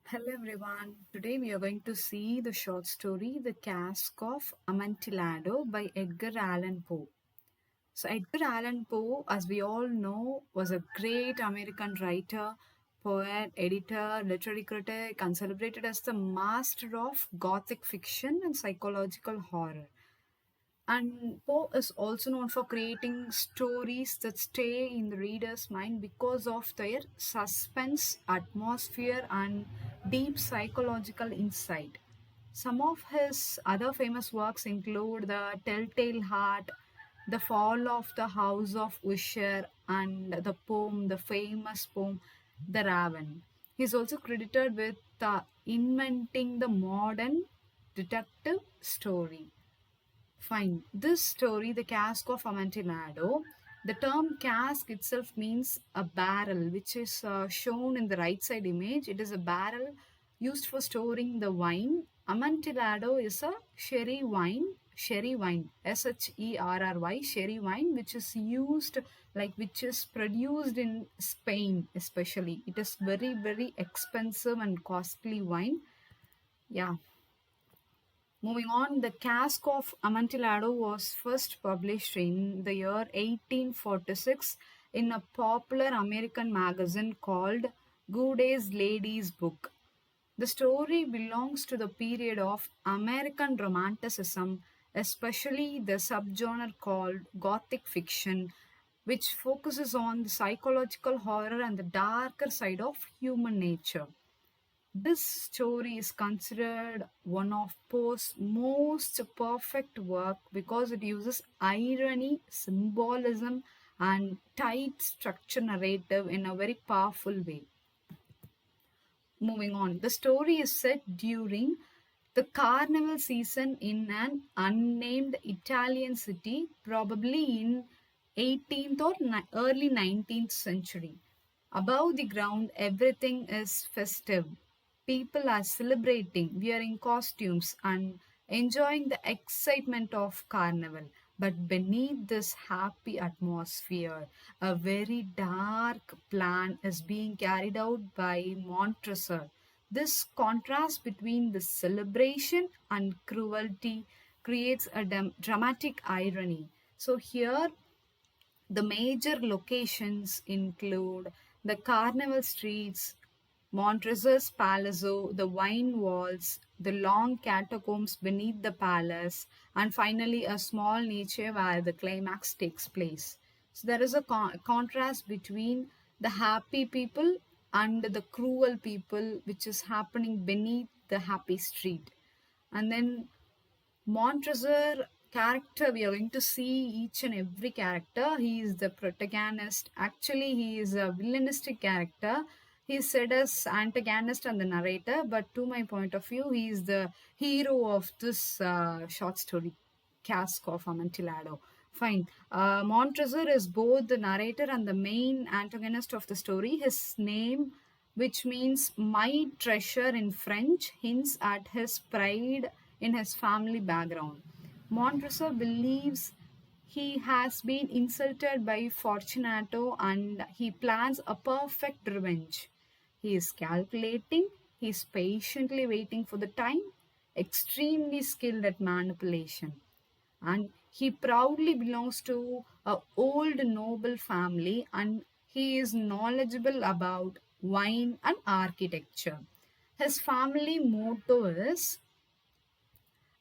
Hello everyone. Today we are going to see the short story The Cask of Amontillado by Edgar Allan Poe. So Edgar Allan Poe, as we all know, was a great American writer, poet, editor, literary critic, and celebrated as the master of gothic fiction and psychological horror. And Poe is also known for creating stories that stay in the reader's mind because of their suspense, atmosphere, and deep psychological insight. Some of his other famous works include The Telltale Heart, The Fall of the House of Usher, and the famous poem The Raven. He is also credited with inventing the modern detective story. Fine. This story, The Cask of Amontillado, the term cask itself means a barrel, which is shown in the right side image. It is a barrel used for storing the wine. Amontillado is a sherry wine, Sherry, sherry wine, which is used, which is produced in Spain, especially. It is very, very expensive and costly wine. Yeah. Moving on, The Cask of Amontillado was first published in the year 1846 in a popular American magazine called Good Day's Lady's Book. The story belongs to the period of American Romanticism, especially the subgenre called Gothic fiction, which focuses on the psychological horror and the darker side of human nature. This story is considered one of Poe's most perfect work because it uses irony, symbolism, and tight structure narrative in a very powerful way. Moving on, the story is set during the carnival season in an unnamed Italian city, probably in 18th or early 19th century. Above the ground, everything is festive. People are celebrating, wearing costumes, and enjoying the excitement of carnival. But beneath this happy atmosphere, a very dark plan is being carried out by Montresor. This contrast between the celebration and cruelty creates a dramatic irony. So, here the major locations include the Carnival streets, Montresor's Palazzo, the wine walls, the long catacombs beneath the palace, and finally a small niche where the climax takes place. So there is a contrast between the happy people and the cruel people, which is happening beneath the happy street. And then Montresor character, we are going to see each and every character. He is the protagonist. Actually, he is a villainistic character. He is said as antagonist and the narrator, but to my point of view, he is the hero of this short story, Cask of Amontillado. Fine. Montresor is both the narrator and the main antagonist of the story. His name, which means my treasure in French, hints at his pride in his family background. Montresor believes he has been insulted by Fortunato and he plans a perfect revenge. He is calculating, he is patiently waiting for the time, extremely skilled at manipulation. And he proudly belongs to a old noble family and he is knowledgeable about wine and architecture. His family motto is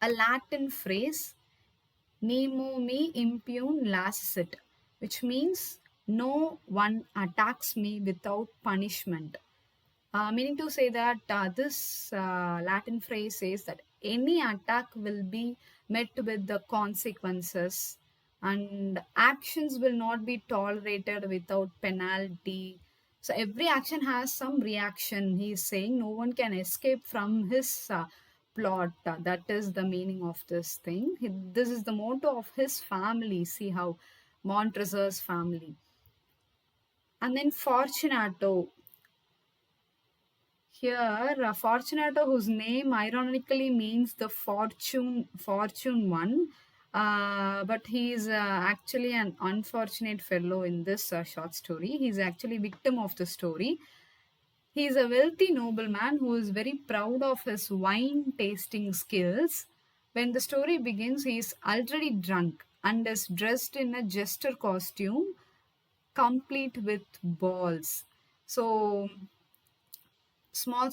a Latin phrase, Nemo me impune lascit, which means no one attacks me without punishment. Meaning to say that this Latin phrase says that any attack will be met with the consequences and actions will not be tolerated without penalty. So every action has some reaction. He is saying no one can escape from his plot. That is the meaning of this thing. This is the motto of his family. See how Montresor's family. And then Fortunato. Here, Fortunato, whose name ironically means the fortune one, but he is actually an unfortunate fellow in this short story. He is actually victim of the story. He is a wealthy nobleman who is very proud of his wine tasting skills. When the story begins, he is already drunk and is dressed in a jester costume, complete with balls. So small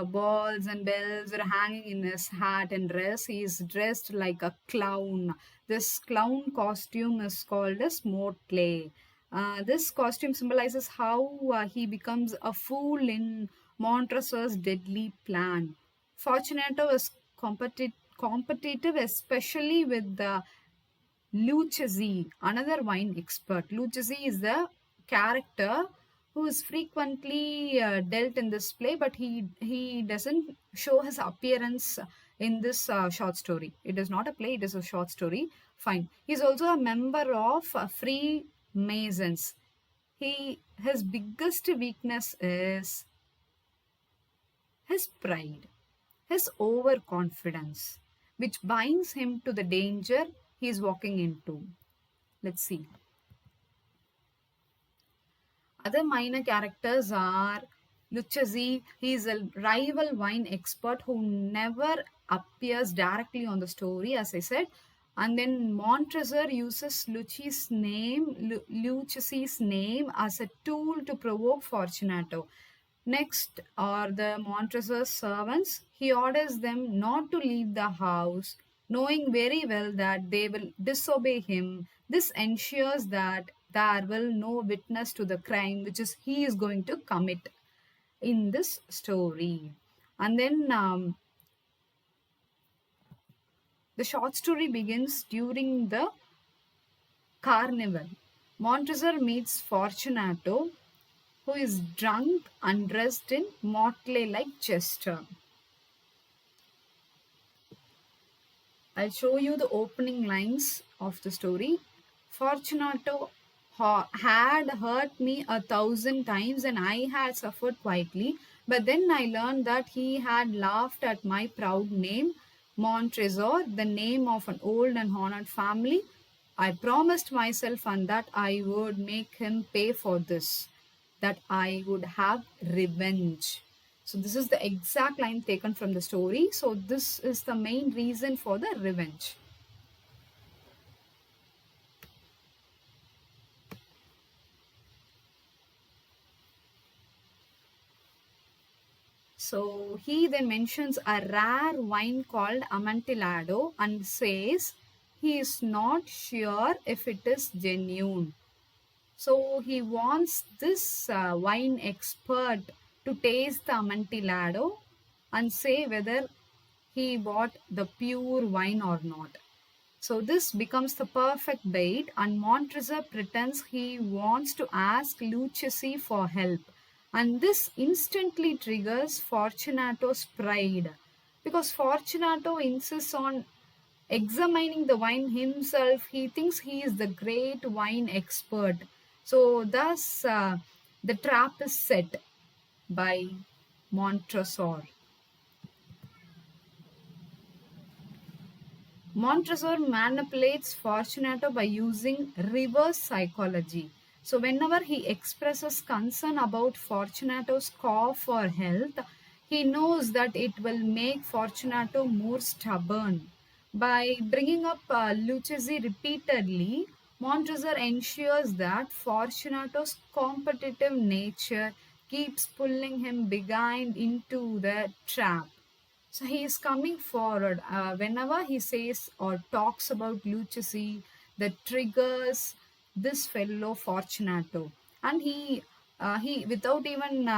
balls and bells are hanging in his hat and dress. He is dressed like a clown. This clown costume is called as motley. This costume symbolizes how he becomes a fool in Montresor's deadly plan. Fortunato is competitive, especially with the Lucchesi, another wine expert. Lucchesi is the character who is frequently dealt in this play, but he doesn't show his appearance in this short story. It is not a play; it is a short story. Fine. He's also a member of Freemasons. His biggest weakness is his pride, his overconfidence, which binds him to the danger he is walking into. Let's see. Other minor characters are Lucchesi. He is a rival wine expert who never appears directly on the story, as I said. And then Montresor uses Lucchesi's name as a tool to provoke Fortunato. Next are the Montresor's servants. He orders them not to leave the house, knowing very well that they will disobey him. This ensures that there will no witness to the crime which is he is going to commit in this story. And then the short story begins during the carnival. Montresor meets Fortunato, who is drunk and dressed in motley like jester. I'll show you the opening lines of the story. Fortunato had hurt me 1,000 times and I had suffered quietly. But then I learned that he had laughed at my proud name, Montresor, the name of an old and honored family. I promised myself and that I would make him pay for this, that I would have revenge. So this is the exact line taken from the story. So this is the main reason for the revenge. So he then mentions a rare wine called Amontillado and says he is not sure if it is genuine. So he wants this wine expert to taste the Amontillado and say whether he bought the pure wine or not. So this becomes the perfect bait, and Montresor pretends he wants to ask Lucchesi for help. And this instantly triggers Fortunato's pride because Fortunato insists on examining the wine himself. He thinks he is the great wine expert. So thus the trap is set by Montresor. Montresor manipulates Fortunato by using reverse psychology. So whenever he expresses concern about Fortunato's cough or health, he knows that it will make Fortunato more stubborn. By bringing up Lucchesi repeatedly, Montresor ensures that Fortunato's competitive nature keeps pulling him behind into the trap. So he is coming forward whenever he says or talks about Lucchesi, that triggers this fellow Fortunato, and he without even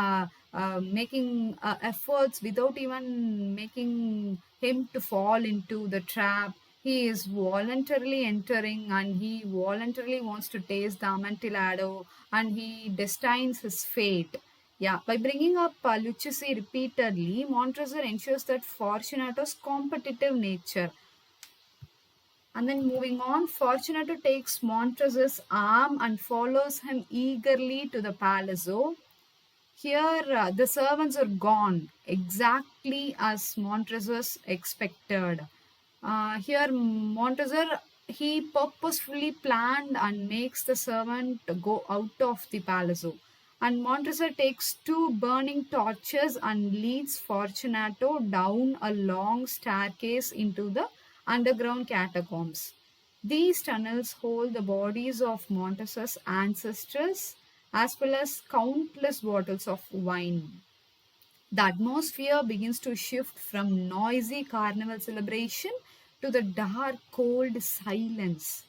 making efforts, without even making him to fall into the trap, he is voluntarily entering and he voluntarily wants to taste the Amontillado and he destines his fate. Yeah, by bringing up Lucchesi repeatedly, Montresor ensures that Fortunato's competitive nature. And then moving on, Fortunato takes Montresor's arm and follows him eagerly to the palazzo. Here, the servants are gone, exactly as Montresor expected. Here, Montresor, he purposefully planned and makes the servant go out of the palazzo. And Montresor takes two burning torches and leads Fortunato down a long staircase into the underground catacombs. These tunnels hold the bodies of Montesor's ancestors as well as countless bottles of wine. The atmosphere begins to shift from noisy carnival celebration to the dark, cold silence.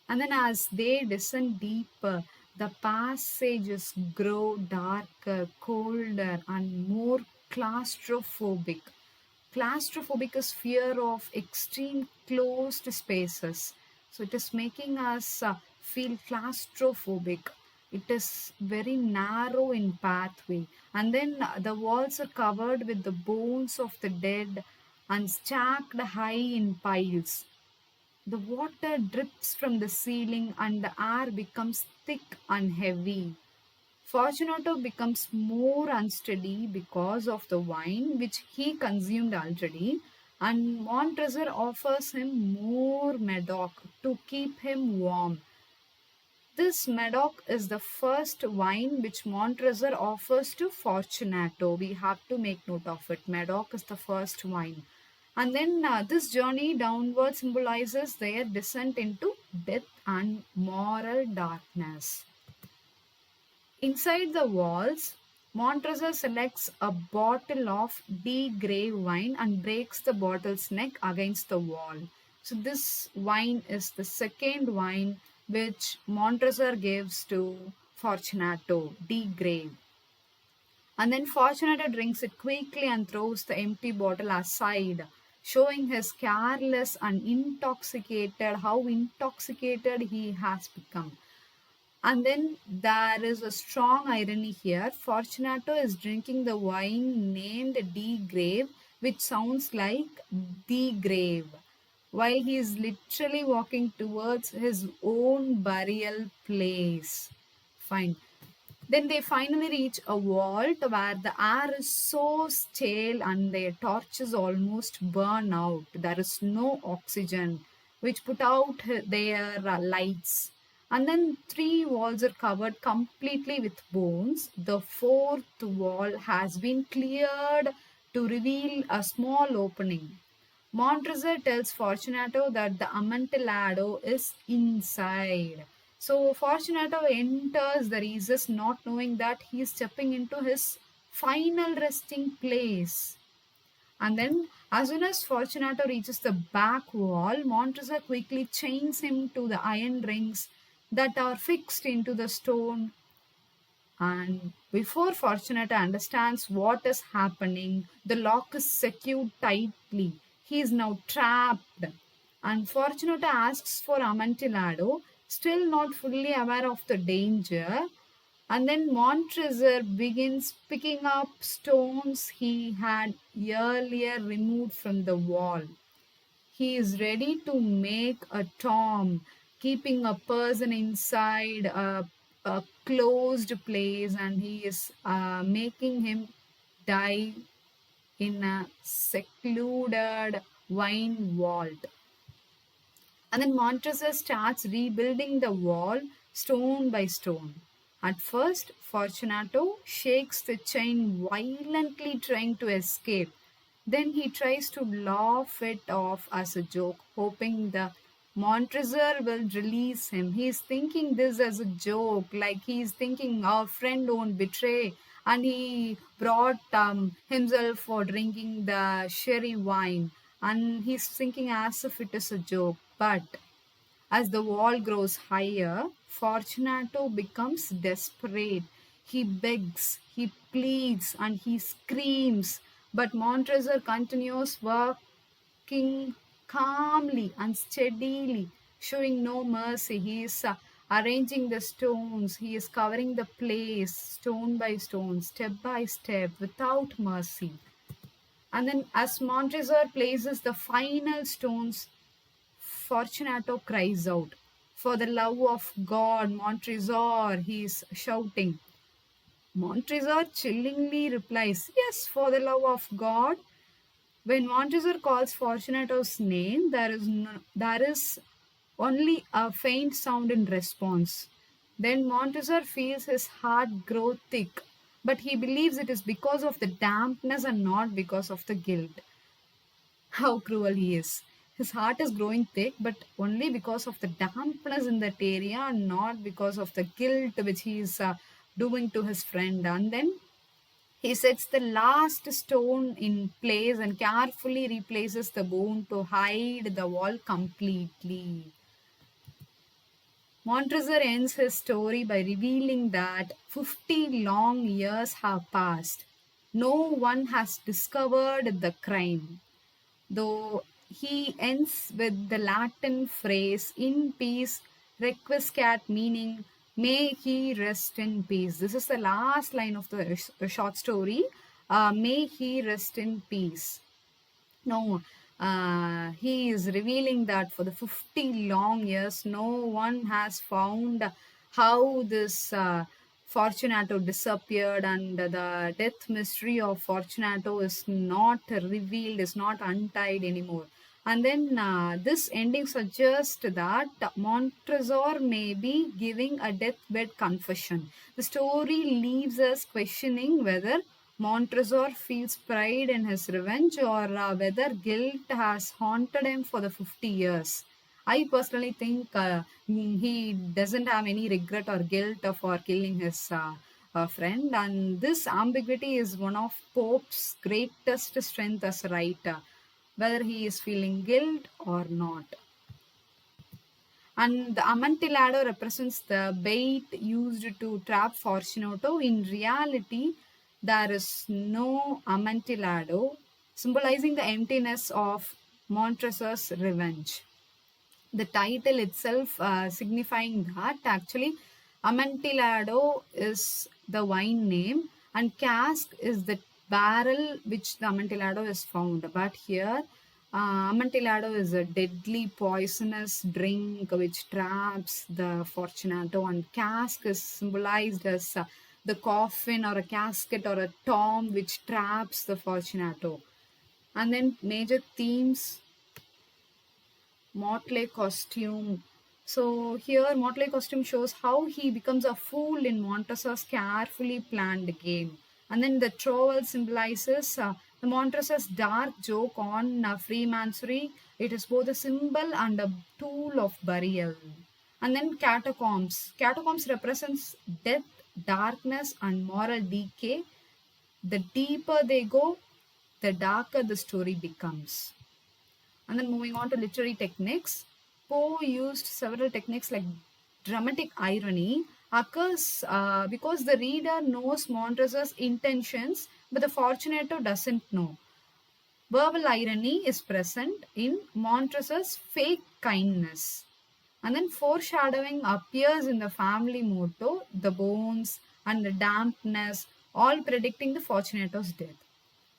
And then, as they descend deeper, the passages grow darker, colder, and more claustrophobic. Claustrophobic is fear of extreme closed spaces. So, it is making us feel claustrophobic. It is very narrow in pathway. And then the walls are covered with the bones of the dead and stacked high in piles. The water drips from the ceiling and the air becomes thick and heavy. Fortunato becomes more unsteady because of the wine which he consumed already, and Montresor offers him more Medoc to keep him warm. This Medoc is the first wine which Montresor offers to Fortunato. We have to make note of it. Medoc is the first wine. And then this journey downward symbolizes their descent into death and moral darkness. Inside the walls, Montresor selects a bottle of de-grave wine and breaks the bottle's neck against the wall. So this wine is the second wine which Montresor gives to Fortunato, de-grave. And then Fortunato drinks it quickly and throws the empty bottle aside, showing his careless and how intoxicated he has become. And then there is a strong irony here. Fortunato is drinking the wine named De Grave, which sounds like the grave, while he is literally walking towards his own burial place. Fine. Then they finally reach a vault where the air is so stale and their torches almost burn out. There is no oxygen, which put out their lights. And then three walls are covered completely with bones. The fourth wall has been cleared to reveal a small opening. Montresor tells Fortunato that the Amontillado is inside. So Fortunato enters the recess not knowing that he is stepping into his final resting place. And then as soon as Fortunato reaches the back wall, Montresor quickly chains him to the iron rings that are fixed into the stone. And before Fortunato understands what is happening, the lock is secured tightly. He is now trapped. And Fortunato asks for Amontillado, still not fully aware of the danger. And then Montresor begins picking up stones he had earlier removed from the wall. He is ready to make a tomb, keeping a person inside a closed place, and he is making him die in a secluded wine vault. And then Montresor starts rebuilding the wall stone by stone. At first, Fortunato shakes the chain violently, trying to escape. Then he tries to laugh it off as a joke, hoping the Montresor will release him. He is thinking this as a joke, like he is thinking our friend won't betray. And he brought himself for drinking the sherry wine. And he's thinking as if it is a joke. But as the wall grows higher, Fortunato becomes desperate. He begs, he pleads, and he screams. But Montresor continues working calmly and steadily, showing no mercy. He is arranging the stones, he is covering the place stone by stone, step by step, without mercy. And then, as Montresor places the final stones, Fortunato cries out, "For the love of God, Montresor!" he is shouting. Montresor chillingly replies, "Yes, for the love of God." When Montresor calls Fortunato's name, there is only a faint sound in response. Then Montresor feels his heart grow thick, but he believes it is because of the dampness and not because of the guilt. How cruel he is. His heart is growing thick, but only because of the dampness in that area, and not because of the guilt which he is doing to his friend. And then he sets the last stone in place and carefully replaces the bone to hide the wall completely. Montresor ends his story by revealing that 50 long years have passed. No one has discovered the crime, though he ends with the Latin phrase "in peace requiescat," meaning "may he rest in peace." This is the last line of the short story. May he rest in peace. No, he is revealing that for the 50 long years, no one has found how this Fortunato disappeared, and the death mystery of Fortunato is not revealed, is not untied anymore. And then this ending suggests that Montresor may be giving a deathbed confession. The story leaves us questioning whether Montresor feels pride in his revenge, or whether guilt has haunted him for the 50 years. I personally think he doesn't have any regret or guilt for killing his friend, and this ambiguity is one of Pope's greatest strength as a writer, whether he is feeling guilt or not. And the Amontillado represents the bait used to trap Fortunato. In reality, there is no Amontillado, symbolizing the emptiness of Montresor's revenge. The title itself signifying that actually Amontillado is the wine name and cask is the barrel which the Amontillado is found. But here Amontillado is a deadly poisonous drink which traps the Fortunato, and cask is symbolized as the coffin or a casket or a tomb which traps the Fortunato. And then major themes: motley costume. So here motley costume shows how he becomes a fool in Montresor's carefully planned game. And then the trowel symbolizes the Montresor's dark joke on freemasonry. It is both a symbol and a tool of burial. And then catacombs. Catacombs represents death, darkness, and moral decay. The deeper they go, the darker the story becomes. And then moving on to literary techniques, Poe used several techniques like dramatic irony occurs because the reader knows Montresor's intentions, but the Fortunato doesn't know. Verbal irony is present in Montresor's fake kindness. And then foreshadowing appears in the family motto, the bones and the dampness, all predicting the Fortunato's death.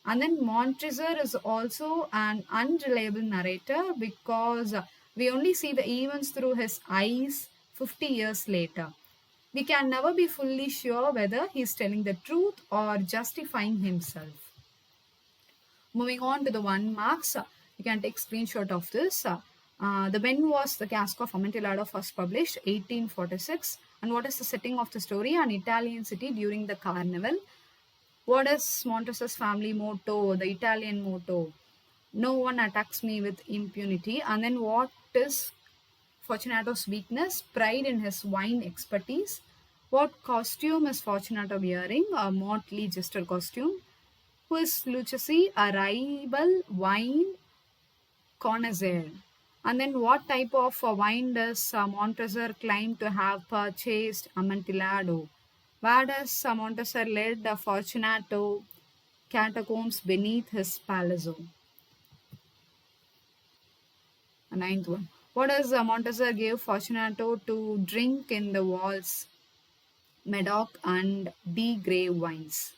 And then Montresor is also an unreliable narrator because we only see the events through his eyes 50 years later. We can never be fully sure whether he's telling the truth or justifying himself. Moving on to the 1 marks, you can take screenshot of this. The when was the Cask of Amontillado first published? 1846. And what is the setting of the story? An Italian city during the carnival. What is Montresor's family motto, the Italian motto? No one attacks me with impunity. And then what is Fortunato's weakness? Pride in his wine expertise. What costume is Fortunato wearing? A motley jester costume. Who is Lucchesi? A rival wine connoisseur. And then what type of wine does Montresor claim to have purchased? Amontillado. Where does Montresor led the Fortunato? Catacombs beneath his palazzo. A 9th one. What does Montresor give Fortunato to drink in the walls? Medoc and de Grey wines.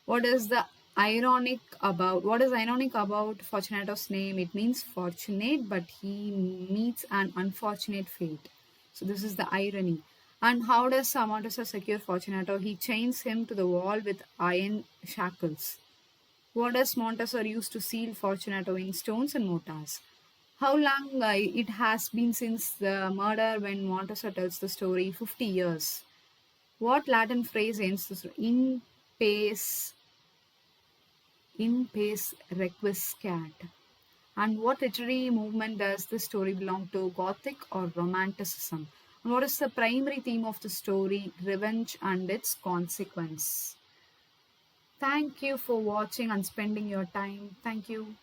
What is ironic about Fortunato's name? It means fortunate, but he meets an unfortunate fate. So this is the irony. And how does Montresor secure Fortunato? He chains him to the wall with iron shackles. What does Montresor use to seal Fortunato? In stones and mortars. How long it has been since the murder when Montesa tells the story? 50 years. What Latin phrase ends this? Pace, in pace requiescat. And what literary movement does the story belong to? Gothic or Romanticism? And what is the primary theme of the story? Revenge and its consequence. Thank you for watching and spending your time. Thank you.